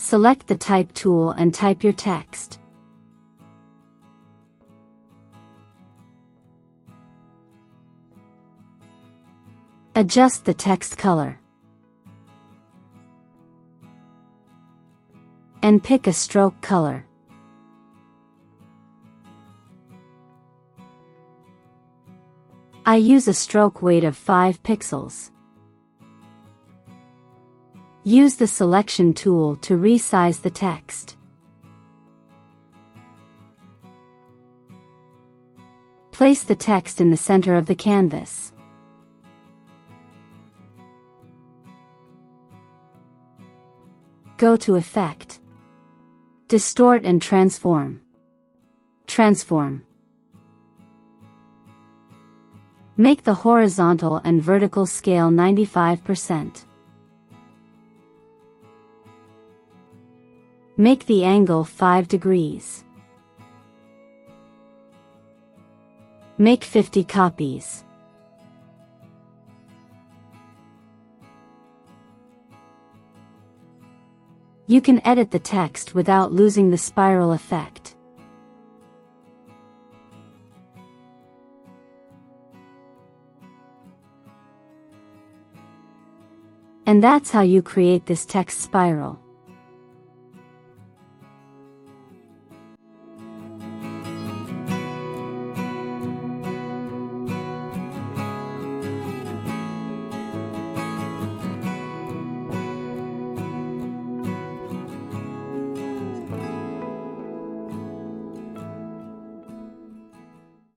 Select the Type tool and type your text. Adjust the text color. And pick a stroke color. I use a stroke weight of 5 pixels. Use the selection tool to resize the text. Place the text in the center of the canvas. Go to Effect, Distort and Transform. Transform. Make the horizontal and vertical scale 95%. Make the angle 5 degrees. Make 50 copies. You can edit the text without losing the spiral effect. And that's how you create this text spiral.